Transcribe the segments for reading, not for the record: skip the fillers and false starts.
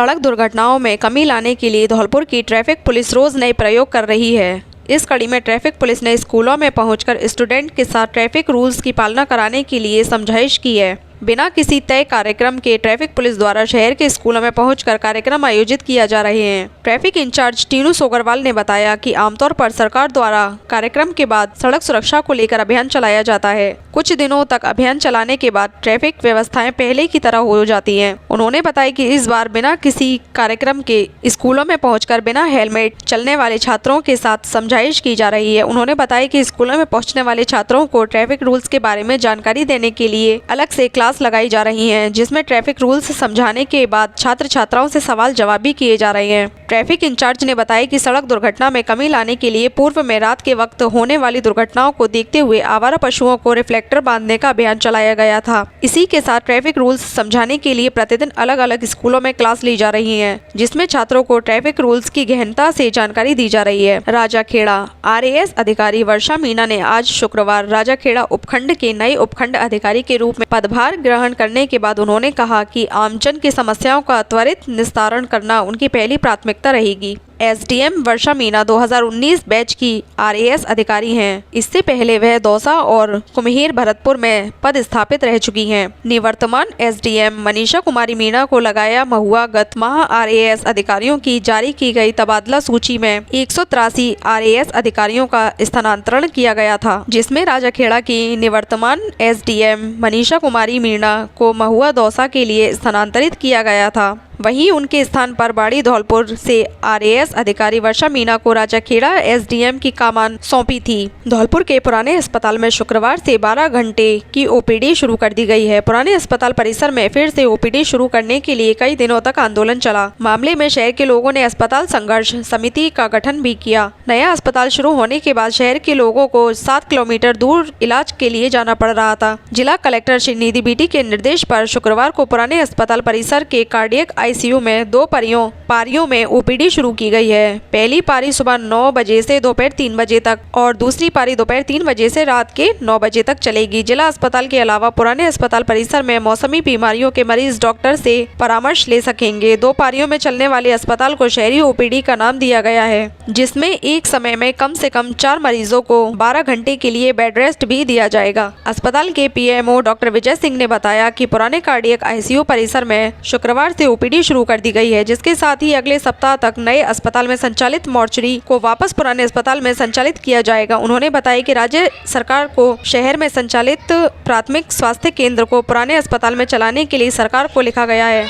सड़क दुर्घटनाओं में कमी लाने के लिए धौलपुर की ट्रैफिक पुलिस रोज नए प्रयोग कर रही है। इस कड़ी में ट्रैफिक पुलिस ने स्कूलों में पहुंचकर स्टूडेंट के साथ ट्रैफिक रूल्स की पालना कराने के लिए समझाइश की है। बिना किसी तय कार्यक्रम के ट्रैफिक पुलिस द्वारा शहर के स्कूलों में पहुंचकर कार्यक्रम आयोजित किया जा रहे हैं। ट्रैफिक इंचार्ज टीनू सोगरवाल ने बताया कि आमतौर पर सरकार द्वारा कार्यक्रम के बाद सड़क सुरक्षा को लेकर अभियान चलाया जाता है। कुछ दिनों तक अभियान चलाने के बाद ट्रैफिक व्यवस्थाएं पहले की तरह हो जाती हैं। उन्होंने बताया कि इस बार बिना किसी कार्यक्रम के स्कूलों में पहुंचकर बिना हेलमेट चलने वाले छात्रों के साथ समझाइश की जा रही है। उन्होंने बताया कि स्कूलों में पहुंचने वाले छात्रों को ट्रैफिक रूल्स के बारे में जानकारी देने के लिए अलग से क्लास लगाई जा रही हैं, जिसमें ट्रैफिक रूल्स समझाने के बाद छात्र छात्राओं से सवाल जवाब भी किए जा रहे हैं। ट्रैफिक इंचार्ज ने बताया कि सड़क दुर्घटना में कमी लाने के लिए पूर्व में रात के वक्त होने वाली दुर्घटनाओं को देखते हुए आवारा पशुओं को रिफ्लेक्टर बांधने का अभियान चलाया गया था। इसी के साथ ट्रैफिक रूल्स समझाने के लिए प्रतिदिन अलग अलग स्कूलों में क्लास ली जा रही है, जिसमें छात्रों को ट्रैफिक रूल्स की गहनता से जानकारी दी जा रही है। राजाखेड़ा RAS अधिकारी वर्षा मीना ने आज शुक्रवार राजाखेड़ा उपखंड के नए उपखंड अधिकारी के रूप में पदभार ग्रहण करने के बाद उन्होंने कहा कि आमजन की समस्याओं का त्वरित निस्तारण करना उनकी पहली प्राथमिकता रहेगी। SDM वर्षा मीना 2019 बैच की RAS अधिकारी हैं। इससे पहले वह दौसा और कुम्हेर भरतपुर में पद स्थापित रह चुकी हैं। निवर्तमान SDM मनीषा कुमारी मीना को लगाया महुआ गत माह RAS अधिकारियों की जारी की गई तबादला सूची में 183 RAS अधिकारियों का स्थानांतरण किया गया था, जिसमें राजाखेड़ा की निवर्तमान SDM मनीषा कुमारी मीना को महुआ दौसा के लिए स्थानांतरित किया गया था। वहीं उनके स्थान पर बाड़ी धौलपुर से RAS अधिकारी वर्षा मीना को राजाखेड़ा SDM की कमान सौंपी थी। धौलपुर के पुराने अस्पताल में शुक्रवार से 12 घंटे की OPD शुरू कर दी गई है। पुराने अस्पताल परिसर में फिर से OPD शुरू करने के लिए कई दिनों तक आंदोलन चला। मामले में शहर के लोगों ने अस्पताल संघर्ष समिति का गठन भी किया। नया अस्पताल शुरू होने के बाद शहर के लोगों को 7 किलोमीटर दूर इलाज के लिए जाना पड़ रहा था। जिला कलेक्टर श्री निधि बीटी के निर्देश पर शुक्रवार को पुराने अस्पताल परिसर के कार्डियक ICU में 2 पारियों में OPD शुरू की गई है। पहली पारी सुबह 9 बजे से दोपहर 3 बजे तक और दूसरी पारी दोपहर 3 बजे से रात के 9 बजे तक चलेगी। जिला अस्पताल के अलावा पुराने अस्पताल परिसर में मौसमी बीमारियों के मरीज डॉक्टर से परामर्श ले सकेंगे। 2 पारियों में चलने वाले अस्पताल को शहरी OPD का नाम दिया गया है, जिसमें एक समय में कम से कम 4 मरीजों को 12 घंटे के लिए बेड रेस्ट भी दिया जाएगा। अस्पताल के PMO डॉक्टर विजय सिंह ने बताया कि पुराने कार्डियक ICU परिसर में शुक्रवार से OPD शुरू कर दी गई है, जिसके साथ ही अगले सप्ताह तक नए अस्पताल में संचालित मोर्चरी को वापस पुराने अस्पताल में संचालित किया जाएगा। उन्होंने बताया कि राज्य सरकार को शहर में संचालित प्राथमिक स्वास्थ्य केंद्र को पुराने अस्पताल में चलाने के लिए सरकार को लिखा गया है।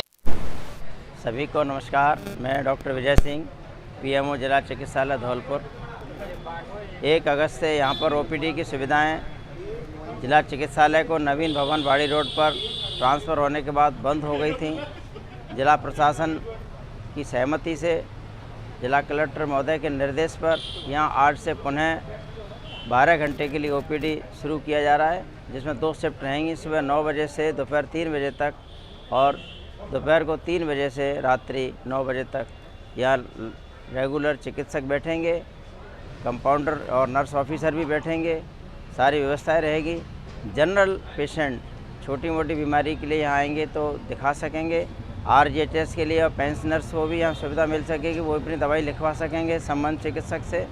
सभी को नमस्कार, मैं डॉक्टर विजय सिंह, PMO जिला चिकित्सालय धौलपुर। 1 अगस्त से यहाँ पर OPD की सुविधाएं जिला चिकित्सालय को नवीन भवन बाड़ी रोड पर ट्रांसफ़र होने के बाद बंद हो गई थी। जिला प्रशासन की सहमति से जिला कलेक्टर महोदय के निर्देश पर यहाँ 8 से पुनः 12 घंटे के लिए OPD शुरू किया जा रहा है, जिसमें 2 शिफ्ट रहेंगी, सुबह 9 बजे से दोपहर 3 बजे तक और दोपहर को 3 बजे से रात्रि 9 बजे तक। यहाँ रेगुलर चिकित्सक बैठेंगे, कंपाउंडर और नर्स ऑफिसर भी बैठेंगे, सारी व्यवस्थाएं रहेगी। जनरल पेशेंट छोटी मोटी बीमारी के लिए यहाँ आएंगे तो दिखा सकेंगे। RGHS के लिए और पेंशनर्स को भी यहाँ सुविधा मिल सकेगी, वो अपनी दवाई लिखवा सकेंगे संबंध चिकित्सक से।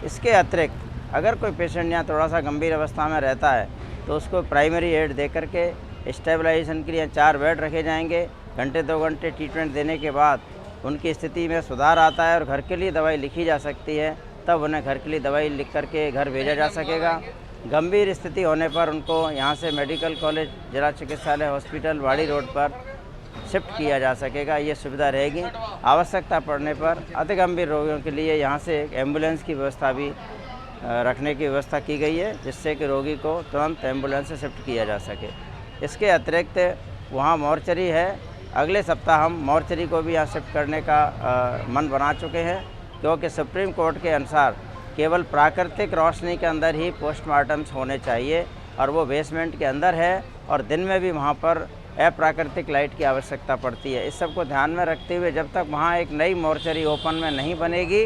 इसके अतिरिक्त अगर कोई पेशेंट यहाँ थोड़ा सा गंभीर अवस्था में रहता है तो उसको प्राइमरी एड दे करके स्टेबलाइजेशन के लिए 4 बेड रखे जाएंगे। घंटे 2 घंटे ट्रीटमेंट देने के बाद उनकी स्थिति में सुधार आता है और घर के लिए दवाई लिखी जा सकती है, तब उन्हें घर के लिए दवाई लिख करके घर भेजा जा सकेगा। गंभीर स्थिति होने पर उनको यहाँ से मेडिकल कॉलेज जिला चिकित्सालय हॉस्पिटल बाड़ी रोड पर शिफ्ट किया जा सकेगा, ये सुविधा रहेगी। आवश्यकता पड़ने पर अति गंभीर रोगियों के लिए यहाँ से एक एम्बुलेंस की व्यवस्था भी रखने की व्यवस्था की गई है, जिससे कि रोगी को तुरंत एम्बुलेंस से शिफ्ट किया जा सके। इसके अतिरिक्त वहाँ मोर्चरी है, अगले सप्ताह हम मोर्चरी को भी यहाँ शिफ्ट करने का मन बना चुके हैं, क्योंकि सुप्रीम कोर्ट के अनुसार केवल प्राकृतिक रोशनी के अंदर ही पोस्टमार्टम्स होने चाहिए और वो बेसमेंट के अंदर है और दिन में भी वहाँ पर अप्राकृतिक लाइट की आवश्यकता पड़ती है। इस सब को ध्यान में रखते हुए जब तक वहाँ एक नई मोर्चरी ओपन में नहीं बनेगी,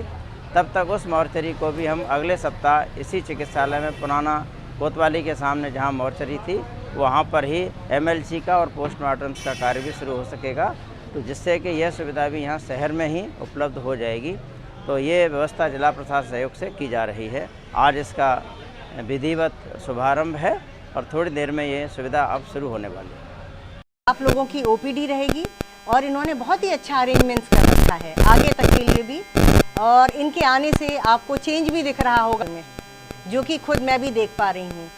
तब तक उस मोर्चरी को भी हम अगले सप्ताह इसी चिकित्सालय में पुराना कोतवाली के सामने जहाँ मोर्चरी थी वहाँ पर ही MLC का और पोस्टमार्टम्स का कार्य भी शुरू हो सकेगा। तो जिससे कि यह सुविधा भी यहाँ शहर में ही उपलब्ध हो जाएगी। तो ये व्यवस्था जिला प्रशासन सहयोग से की जा रही है। आज इसका विधिवत शुभारंभ है और थोड़ी देर में ये सुविधा अब शुरू होने वाली है। आप लोगों की ओपीडी रहेगी और इन्होंने बहुत ही अच्छा अरेंजमेंट्स कर रखा है आगे तक के लिए भी, और इनके आने से आपको चेंज भी दिख रहा होगा में, जो कि खुद मैं भी देख पा रही हूँ।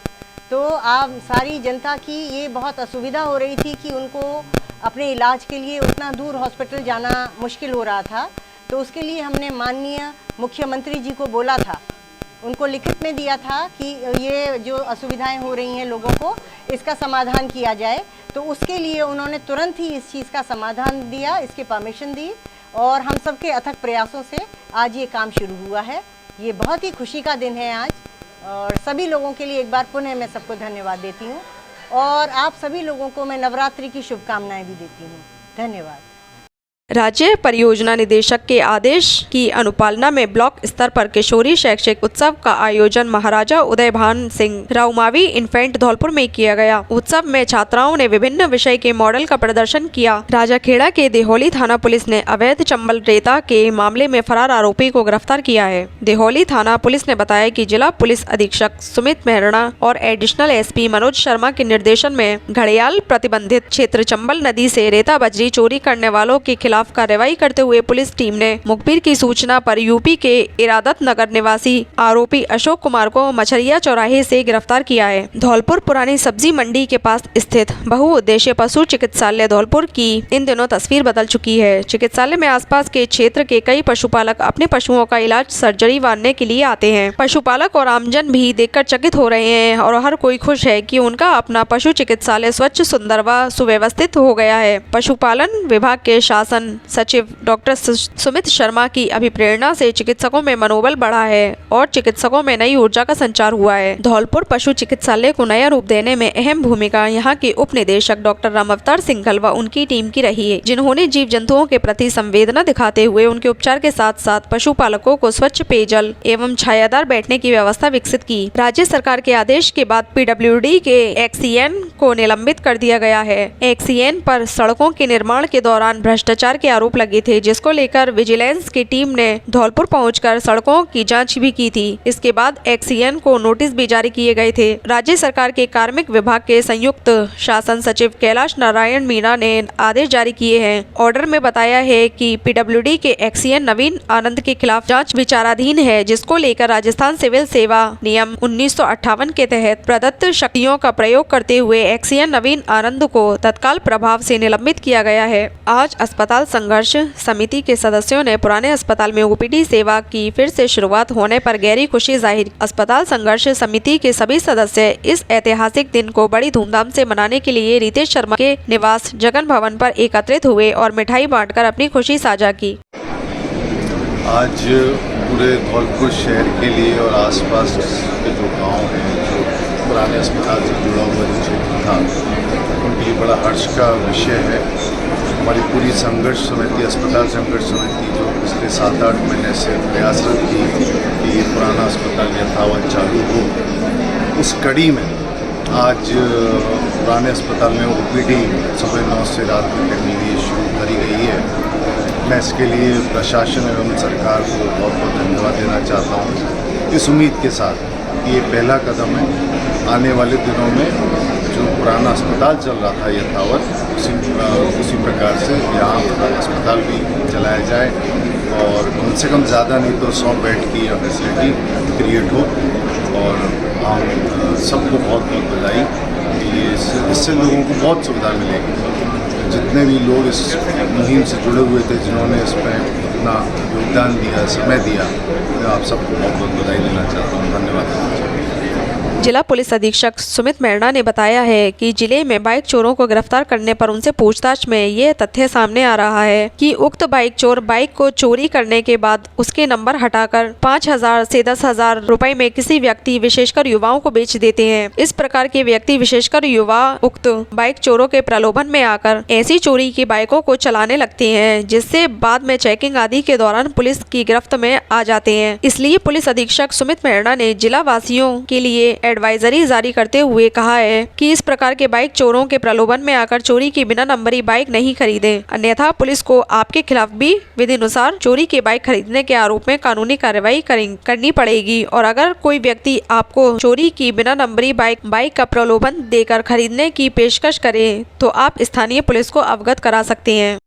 तो आप सारी जनता की ये बहुत असुविधा हो रही थी कि उनको अपने इलाज के लिए उतना दूर हॉस्पिटल जाना मुश्किल हो रहा था। तो उसके लिए हमने माननीय मुख्यमंत्री जी को बोला था, उनको लिखित में दिया था कि ये जो असुविधाएं हो रही हैं लोगों को, इसका समाधान किया जाए। तो उसके लिए उन्होंने तुरंत ही इस चीज़ का समाधान दिया, इसकी परमिशन दी, और हम सब के अथक प्रयासों से आज ये काम शुरू हुआ है। ये बहुत ही खुशी का दिन है आज, और सभी लोगों के लिए एक बार पुनः मैं सबको धन्यवाद देती हूँ, और आप सभी लोगों को मैं नवरात्रि की शुभकामनाएं भी देती हूँ। धन्यवाद। राज्य परियोजना निदेशक के आदेश की अनुपालना में ब्लॉक स्तर पर किशोरी शैक्षिक उत्सव का आयोजन महाराजा उदयभान सिंह राउमावी इन्फेंट धौलपुर में किया गया। उत्सव में छात्राओं ने विभिन्न विषय के मॉडल का प्रदर्शन किया। राजाखेड़ा के देहौली थाना पुलिस ने अवैध चंबल रेता के मामले में फरार आरोपी को गिरफ्तार किया है। देहौली थाना पुलिस ने बताया कि जिला पुलिस अधीक्षक सुमित मेहरणा और एडिशनल एसपी मनोज शर्मा के निर्देशन में घड़ियाल प्रतिबंधित क्षेत्र चंबल नदी से रेता बजरी चोरी करने वालों के खिलाफ कार्रवाई करते हुए पुलिस टीम ने मुखबिर की सूचना पर यूपी के इरादत नगर निवासी आरोपी अशोक कुमार को मछरिया चौराहे से गिरफ्तार किया है। धौलपुर पुरानी सब्जी मंडी के पास स्थित बहुउद्देशीय पशु चिकित्सालय धौलपुर की इन दिनों तस्वीर बदल चुकी है। चिकित्सालय में आसपास के क्षेत्र के कई पशुपालक अपने पशुओं का इलाज सर्जरी वारने के लिए आते हैं। पशुपालक और आमजन भी देखकर चकित हो रहे हैं और हर कोई खुश है कि उनका अपना पशु चिकित्सालय स्वच्छ, सुंदर व सुव्यवस्थित हो गया है। पशुपालन विभाग के शासन सचिव डॉक्टर सुमित शर्मा की अभिप्रेरणा से चिकित्सकों में मनोबल बढ़ा है और चिकित्सकों में नई ऊर्जा का संचार हुआ है। धौलपुर पशु चिकित्सालय को नया रूप देने में अहम भूमिका यहाँ के उप निदेशक डॉक्टर रामावतार सिंघल व उनकी टीम की रही है, जिन्होंने जीव जंतुओं के प्रति संवेदना दिखाते हुए उनके उपचार के साथ साथ पशुपालकों को स्वच्छ पेयजल एवं छायादार बैठने की व्यवस्था विकसित की। राज्य सरकार के आदेश के बाद पीडब्ल्यूडी के एक्सीएन को निलंबित कर दिया गया है। एक्सीएन पर सड़कों के निर्माण के दौरान भ्रष्टाचार के आरोप लगे थे, जिसको लेकर विजिलेंस की टीम ने धौलपुर पहुंचकर सड़कों की जांच भी की थी। इसके बाद एक्सीएन को नोटिस भी जारी किए गए थे। राज्य सरकार के कार्मिक विभाग के संयुक्त शासन सचिव कैलाश नारायण मीणा ने आदेश जारी किए हैं। ऑर्डर में बताया है कि पीडब्ल्यूडी के एक्सीएन नवीन आनंद के खिलाफ जांच विचाराधीन है, जिसको लेकर राजस्थान सिविल सेवा नियम 1958 के तहत प्रदत्त शक्तियों का प्रयोग करते हुए एक्सीएन नवीन आनंद को तत्काल प्रभाव से निलंबित किया गया है। आज अस्पताल संघर्ष समिति के सदस्यों ने पुराने अस्पताल में ओपीडी सेवा की फिर से शुरुआत होने पर गहरी खुशी जाहिर। अस्पताल संघर्ष समिति के सभी सदस्य इस ऐतिहासिक दिन को बड़ी धूमधाम से मनाने के लिए रितेश शर्मा के निवास जगन भवन पर एकत्रित हुए और मिठाई बांटकर अपनी खुशी साझा की। आज पूरे धौलपुर शहर के लिए और आसपास के जो गांव हैं, जो पुराने अस्पताल से जुड़ा हुआ जो क्षेत्र था, उनके लिए बड़ा हर्ष का विषय है। हमारी पूरी संघर्ष समिति, अस्पताल संघर्ष समिति, जो पिछले 7-8 महीने से प्रयासरत थी कि ये पुराना अस्पताल यथावत चालू हो, उस कड़ी में आज पुराने अस्पताल में ओपीडी सुबह 9 से रात में करने के लिए शुरू करी गई है। मैं इसके लिए प्रशासन एवं सरकार को बहुत बहुत धन्यवाद देना चाहता हूँ, इस उम्मीद के साथ कि ये पहला कदम है। आने वाले दिनों में जो पुराना अस्पताल चल रहा था यथावत, उसी प्रकार से यहाँ अस्पताल भी चलाया जाए और कम से कम ज़्यादा नहीं तो 100 बेड की फैसिलिटी क्रिएट हो। और हम सबको बहुत बहुत बधाई कि इससे लोगों को बहुत सुविधा मिलेगी। जितने भी लोग इस मुहिम से जुड़े हुए थे, जिन्होंने इसमें अपना योगदान दिया, समय दिया, मैं आप सबको बहुत बहुत बधाई देना चाहता हूँ। धन्यवाद। जिला पुलिस अधीक्षक सुमित मेहरणा ने बताया है कि जिले में बाइक चोरों को गिरफ्तार करने पर उनसे पूछताछ में ये तथ्य सामने आ रहा है कि उक्त बाइक चोर बाइक को चोरी करने के बाद उसके नंबर हटाकर 5,000 से 10,000 रुपए में किसी व्यक्ति विशेषकर युवाओं को बेच देते हैं। इस प्रकार के व्यक्ति विशेषकर युवा उक्त बाइक चोरों के प्रलोभन में आकर ऐसी चोरी की बाइकों को चलाने लगते हैं, जिससे बाद में चेकिंग आदि के दौरान पुलिस की गिरफ्त में आ जाते हैं। इसलिए पुलिस अधीक्षक सुमित मेहरणा ने जिला वासियों के लिए एडवाइजरी जारी करते हुए कहा है कि इस प्रकार के बाइक चोरों के प्रलोभन में आकर चोरी की बिना नंबरी बाइक नहीं खरीदे, अन्यथा पुलिस को आपके खिलाफ भी विधिनुसार चोरी के बाइक खरीदने के आरोप में कानूनी कार्रवाई करनी पड़ेगी। और अगर कोई व्यक्ति आपको चोरी की बिना नंबरी बाइक का प्रलोभन देकर खरीदने की पेशकश करे तो आप स्थानीय पुलिस को अवगत करा सकते हैं।